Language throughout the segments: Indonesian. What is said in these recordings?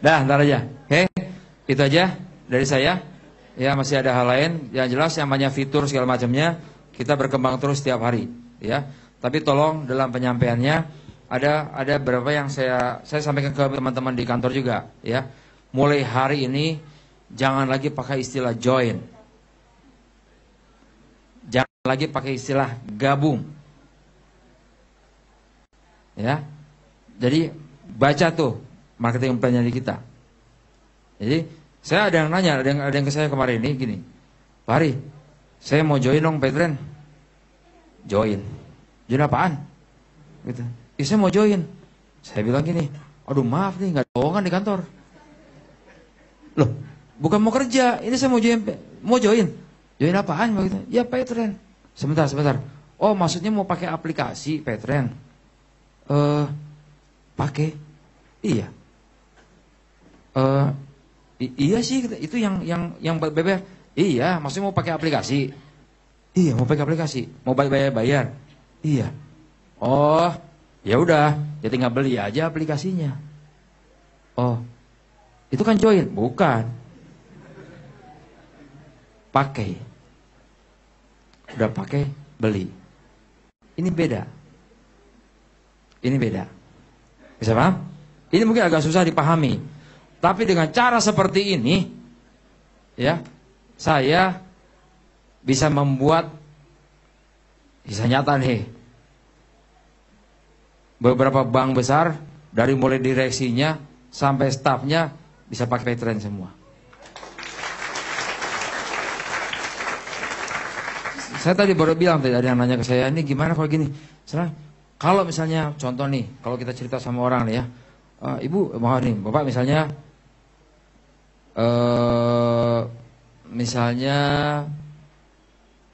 Dah, ntar aja. Oke, itu aja dari saya. Ya, masih ada hal lain. Yang jelas yang namanya fitur segala macamnya kita berkembang terus setiap hari. Ya, tapi tolong dalam penyampaiannya ada beberapa yang saya sampaikan ke teman-teman di kantor juga. Ya, mulai hari ini jangan lagi pakai istilah join. Jangan lagi pakai istilah gabung. Ya, jadi baca tuh marketing plan kita. Jadi saya ada yang nanya, ada yang ke saya kemarin ini gini, Pak Hari, saya mau join dong Petren. Join apaan? Gitu. Saya mau join. Saya bilang gini, aduh maaf nih nggak ada lowongan di kantor. Loh, bukan mau kerja, ini saya mau join. Join apaan? Begitu. Ya Petren. Sebentar. Oh maksudnya mau pakai aplikasi Petren. Pakai? Iya. Iya sih, itu yang BBM. Iya, maksudnya mau pakai aplikasi. Iya, mau pakai aplikasi. Mau bayar. Iya. Oh, ya udah, ya tinggal beli aja aplikasinya. Oh, itu kan join? Bukan. Pakai. Udah pakai, beli. Ini beda. Bisa paham? Ini mungkin agak susah dipahami. Tapi dengan cara seperti ini, ya, saya bisa membuat, bisa nyata nih, beberapa bank besar, dari mulai direksinya sampai stafnya bisa pakai Petren semua. Saya tadi baru bilang, tadi ada yang nanya ke saya, ini gimana kalau gini? Kalau misalnya contoh nih, kalau kita cerita sama orang nih ya, Ibu, mohon nih, Bapak misalnya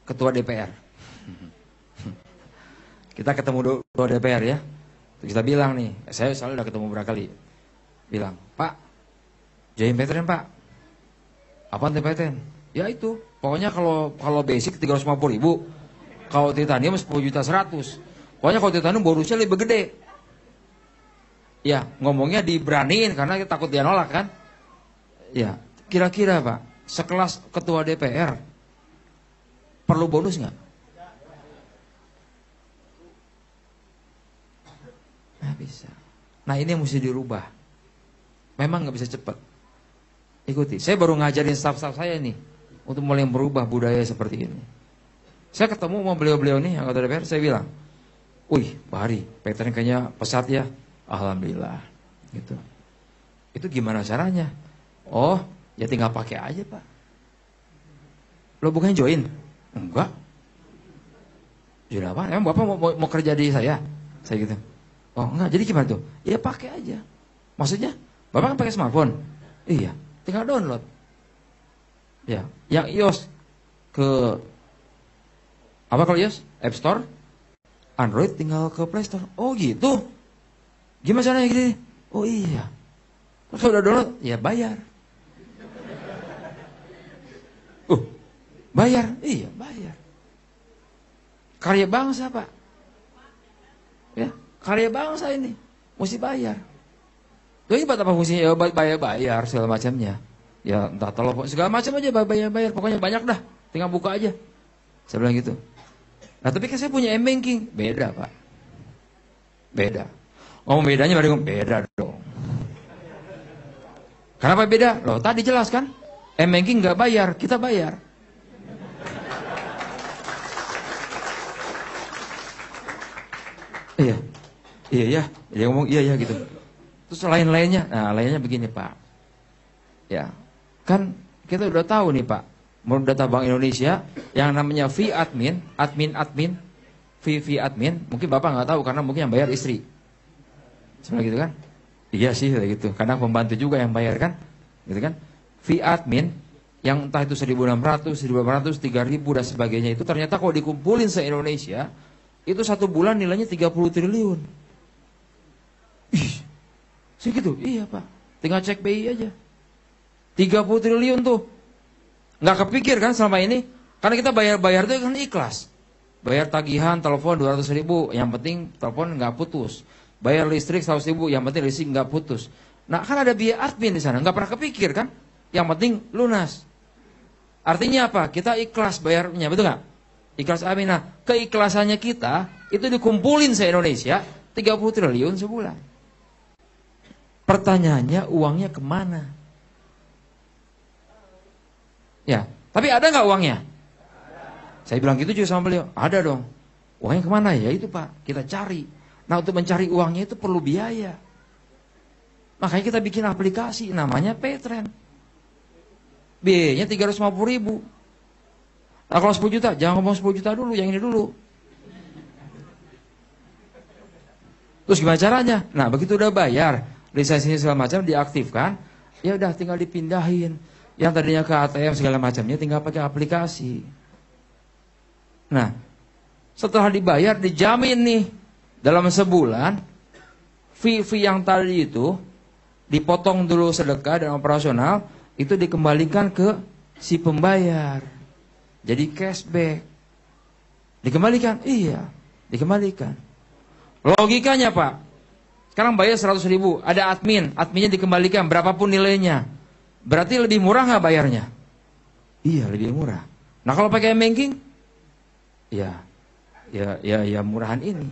ketua DPR. Kita ketemu ketua DPR ya. Kita bilang nih, saya selalu udah ketemu berapa kali. Bilang, Pak, join Petren Pak. Apaan Petren? Ya itu, pokoknya kalau basic 350.000, kalau titanium 10.100.000. Pokoknya kalau titanium bonusnya lebih gede. Ya, ngomongnya diberaniin karena takut dia nolak kan. Ya, kira-kira Pak, sekelas ketua DPR perlu bonus nggak? Nggak bisa. Nah ini yang mesti dirubah. Memang nggak bisa cepat. Ikuti. Saya baru ngajarin staf-staf saya nih untuk mulai merubah budaya seperti ini. Saya ketemu sama beliau-beliau nih anggota DPR, saya bilang, wih, Pak Hari, Petren kayaknya pesat ya. Alhamdulillah. Gitu. Itu gimana caranya? Oh, ya tinggal pakai aja Pak. Lo bukannya join? Enggak. Join apa? Emang Bapak mau kerja di saya? Saya gitu. Oh enggak, jadi gimana tuh? Ya pakai aja. Maksudnya, Bapak kan pakai smartphone? Iya, tinggal download. Ya, yang iOS ke apa kalau iOS? App Store? Android tinggal ke Play Store. Oh gitu. Gimana caranya gini? Oh iya. Terus kalau udah download, ya bayar. Bayar? Iya, bayar. Karya bangsa, Pak. Ya, karya bangsa ini. Mesti bayar. Ini buat apa fungsinya? Ya, bayar segala macamnya. Ya, entah telepon, segala macam aja bayar. Pokoknya banyak dah. Tinggal buka aja. Saya bilang gitu. Nah, tapi kan saya punya M-Banking. Beda, Pak. Beda. Ngomong bedanya baru beda dong. Kenapa beda? Loh, tadi jelas kan? M-Banking nggak bayar, kita bayar. Iya. Dia ngomong iya gitu. Terus lain-lainnya, nah lainnya begini Pak. Ya, kan kita udah tahu nih Pak, menurut data Bank Indonesia, yang namanya fee admin, fee admin, mungkin Bapak nggak tahu karena mungkin yang bayar istri. Sebenarnya gitu kan? Iya sih gitu, karena pembantu juga yang bayar kan, gitu kan? Fee admin yang entah itu 1.600, 1.800, 3.000 dan sebagainya itu ternyata kalau dikumpulin se-Indonesia itu satu bulan nilainya 30 triliun. Ih, segitu? Iya Pak, tinggal cek BI aja. 30 triliun tuh. Nggak kepikir kan selama ini? Karena kita bayar itu kan ikhlas. Bayar tagihan telepon 200.000, yang penting telepon nggak putus. Bayar listrik 100.000, yang penting listrik nggak putus. Nah, kan ada biaya admin di sana, nggak pernah kepikir kan? Yang penting lunas. Artinya apa? Kita ikhlas bayarnya, betul nggak? Ikhlas amin. Nah, keikhlasannya kita itu dikumpulin se-Indonesia 30 triliun sebulan. Pertanyaannya, uangnya kemana? Ya, tapi ada nggak uangnya? Saya bilang gitu juga sama beliau. Ada dong. Uangnya kemana? Ya itu Pak, kita cari. Nah, untuk mencari uangnya itu perlu biaya. Makanya kita bikin aplikasi namanya Paytrend. Biayanya 350.000. Nah, kalau 10 juta, jangan ngomong 10 juta dulu, yang ini dulu. Terus gimana caranya? Nah, begitu udah bayar, lisensinya segala macam diaktifkan, ya udah tinggal dipindahin. Yang tadinya ke ATM segala macamnya tinggal pakai aplikasi. Nah, setelah dibayar dijamin nih dalam sebulan fee yang tadi itu dipotong dulu sedekah dan operasional, itu dikembalikan ke si pembayar. Jadi cashback. Dikembalikan? Iya, dikembalikan. Logikanya Pak, sekarang bayar 100.000, ada adminnya dikembalikan berapapun nilainya. Berarti lebih murah nggak bayarnya? Iya, lebih murah. Nah, kalau pakai banking, ya murahan ini.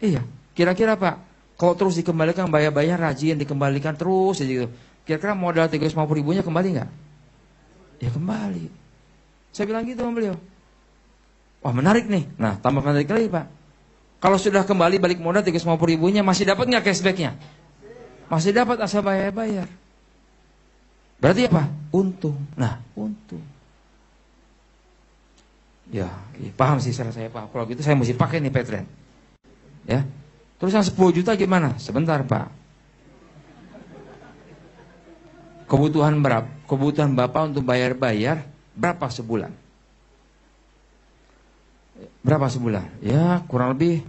Iya, kira-kira Pak, kalau terus dikembalikan bayar-bayar rajin, dikembalikan terus gitu. Kira-kira modal 350.000-nya kembali nggak? Ya kembali. Saya bilang gitu sama beliau. Wah, menarik nih. Nah, tambah menarik lagi Pak. Kalau sudah kembali balik modal 350.000-nya, masih dapat nggak cashback-nya? Masih dapat asal bayar-bayar. Berarti apa? Untung. Nah, untung. Ya, paham sih, saya paham. Kalau gitu saya mesti pakai nih Paytrend. Ya. Terus yang 10 juta gimana? Sebentar Pak. Kebutuhan berapa? Kebutuhan Bapak untuk bayar-bayar berapa sebulan? Berapa sebulan? Ya kurang lebih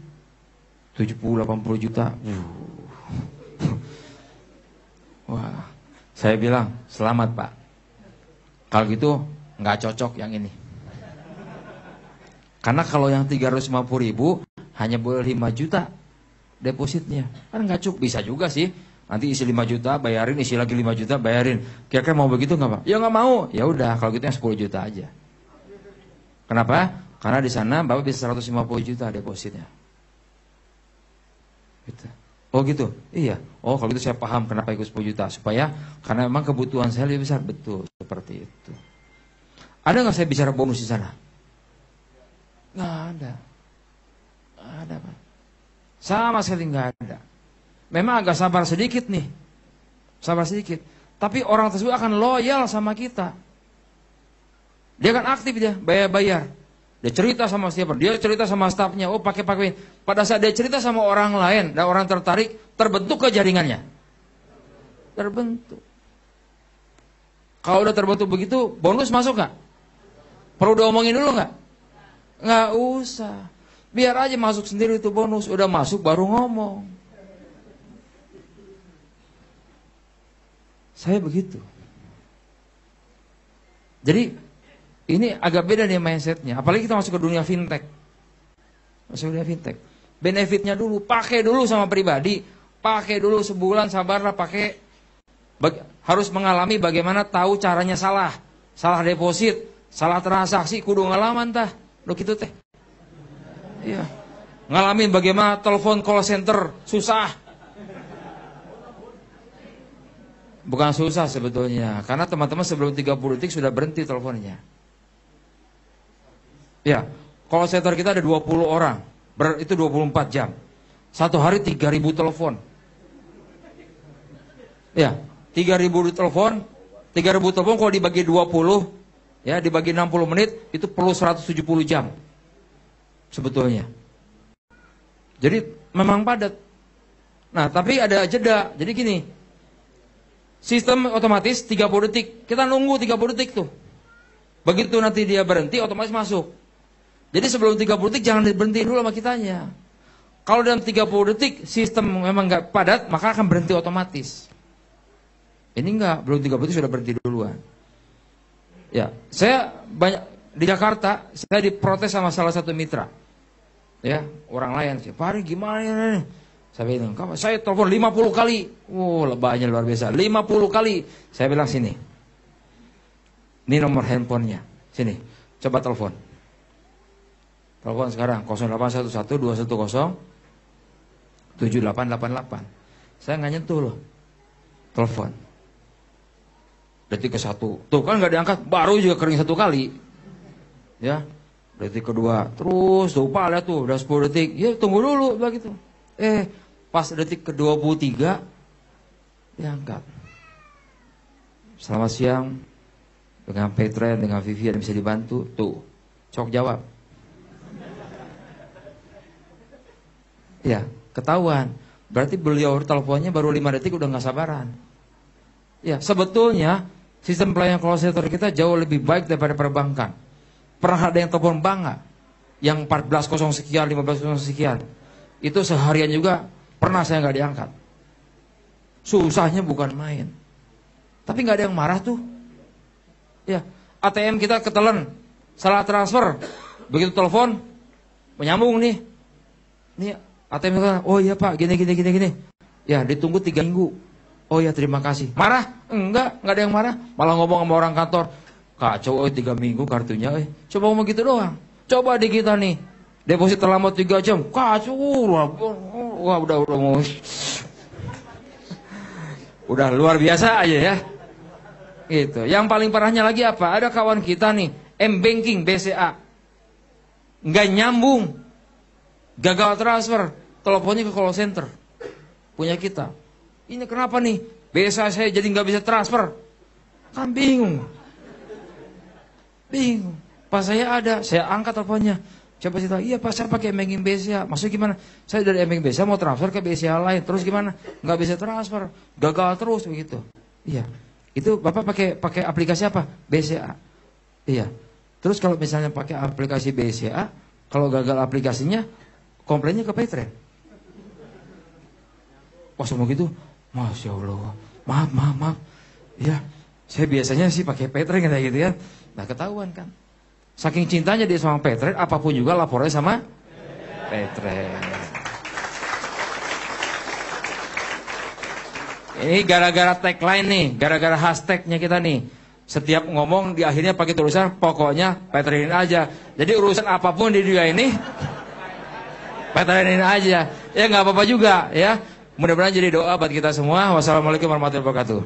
70-80 juta. Wah, saya bilang selamat Pak. Kalau gitu nggak cocok yang ini. Karena kalau yang 350.000 hanya boleh 5 juta depositnya. Kan nggak cukup. Bisa juga sih. Nanti isi 5 juta bayarin, isi lagi 5 juta bayarin. Kira-kira mau begitu nggak Pak? Ya nggak mau. Ya udah, kalau gitu yang 10 juta aja. Kenapa? Karena di sana Bapak bisa 150 juta depositnya. Gitu. Oh gitu? Iya. Oh kalau gitu saya paham kenapa ikut 10 juta. Supaya, karena memang kebutuhan saya lebih besar. Betul, seperti itu. Ada nggak saya bicara bonus di sana? Nggak ada. Nggak ada Pak. Sama sekali nggak ada. Memang agak sabar sedikit nih. Sabar sedikit. Tapi orang tersebut akan loyal sama kita. Dia akan aktif dia, bayar-bayar. Dia cerita sama siapa? Dia cerita sama stafnya. Oh pakai. Pada saat dia cerita sama orang lain dan orang tertarik, terbentuk ke jaringannya. Terbentuk. Kalau udah terbentuk begitu, bonus masuk nggak? Perlu diomongin dulu nggak? Nggak usah. Biar aja masuk sendiri itu bonus. Udah masuk baru ngomong. Saya begitu. Jadi ini agak beda nih mindsetnya. Apalagi kita masuk ke dunia fintech. Masuk ke dunia fintech. Benefitnya dulu, pakai dulu sama pribadi. Pakai dulu sebulan, sabarlah pakai. Harus mengalami bagaimana tahu caranya salah. Salah deposit, salah transaksi, kudu ngalaman tah. Lo gitu teh. Iya. Ngalamin bagaimana telepon call center susah. Bukan susah sebetulnya. Karena teman-teman sebelum 30 detik sudah berhenti teleponnya. Ya, call center kita ada 20 orang. Itu 24 jam. Satu hari 3.000 telepon. Ya, 3.000 telepon. 3.000 telepon kalau dibagi 20, ya dibagi 60 menit, itu perlu 170 jam. Sebetulnya. Jadi memang padat. Nah, tapi ada jeda. Jadi gini. Sistem otomatis 30 detik. Kita nunggu 30 detik tuh. Begitu nanti dia berhenti, otomatis masuk. Jadi sebelum 30 detik jangan berhenti dulu sama kitanya. Kalau dalam 30 detik sistem memang nggak padat, maka akan berhenti otomatis. Ini enggak, belum 30 detik sudah berhenti duluan. Ya, saya banyak di Jakarta, saya diprotes sama salah satu mitra. Ya, orang lain sih. Pak Ari gimana ini? Saya bilang, saya telepon 50 kali. Lebaynya luar biasa. 50 kali. Saya bilang sini. Ini nomor handphonenya. Sini, coba telepon. Telepon sekarang 0811 210 7888. Saya nggak nyentuh loh. Telepon. Detik ke 1. Tuh kan nggak diangkat, baru juga kering 1 kali. Ya. Detik kedua, terus lupa lihat tuh, udah 10 detik. Ya tunggu dulu begitu. Pas detik ke-23 diangkat. Selamat siang. Dengan Petren, dengan Vivi yang bisa dibantu. Tuh, cok jawab. Ya, ketahuan. Berarti beliau teleponnya baru 5 detik udah gak sabaran. Ya, sebetulnya sistem pelayanan call center kita jauh lebih baik daripada perbankan. Pernah ada yang telepon bank gak? Yang 14.0 sekian, 15.000 sekian. Itu seharian juga pernah saya gak diangkat. Susahnya bukan main. Tapi gak ada yang marah tuh. Ya, ATM kita ketelen, salah transfer. Begitu telepon, menyambung nih. Nih ATM kita, oh iya Pak, gini. Ya, ditunggu 3 minggu. Oh ya, terima kasih. Marah? Enggak ada yang marah. Malah ngomong sama orang kantor. Kacau, 3 minggu kartunya. Coba ngomong gitu doang. Coba di kita nih, deposit terlambat 3 jam. Kacau, wah udah mau. Udah luar biasa aja ya. Gitu. Yang paling parahnya lagi apa? Ada kawan kita nih, M-Banking, BCA. Nggak nyambung. Gagal transfer. Teleponnya ke call center. Punya kita. Ini kenapa nih? BCA saya jadi nggak bisa transfer. Kan bingung. Pas saya ada, saya angkat teleponnya. Coba cerita, iya Pak, saya pakai M-Banking BCA. Maksudnya gimana? Saya dari M-Banking BCA mau transfer ke BCA lain. Terus gimana? Nggak bisa transfer. Gagal terus begitu. Iya. Itu Bapak pakai aplikasi apa? BCA. Iya. Terus kalau misalnya pakai aplikasi BCA, kalau gagal aplikasinya, komplainnya ke Petren. Wah, semua gitu. Masya Allah. Maaf. Ya, saya biasanya sih pakai Petren kayak gitu ya. Nah, ketahuan kan. Saking cintanya dia sama Petren, apapun juga lapornya sama Petren. Ini gara-gara tagline nih, gara-gara hashtagnya kita nih. Setiap ngomong di akhirnya pakai tulisan, pokoknya Petrenin aja. Jadi urusan apapun di dunia ini, Petrenin aja. Ya nggak apa-apa juga ya. Mudah-mudahan jadi doa buat kita semua. Wassalamualaikum warahmatullahi wabarakatuh.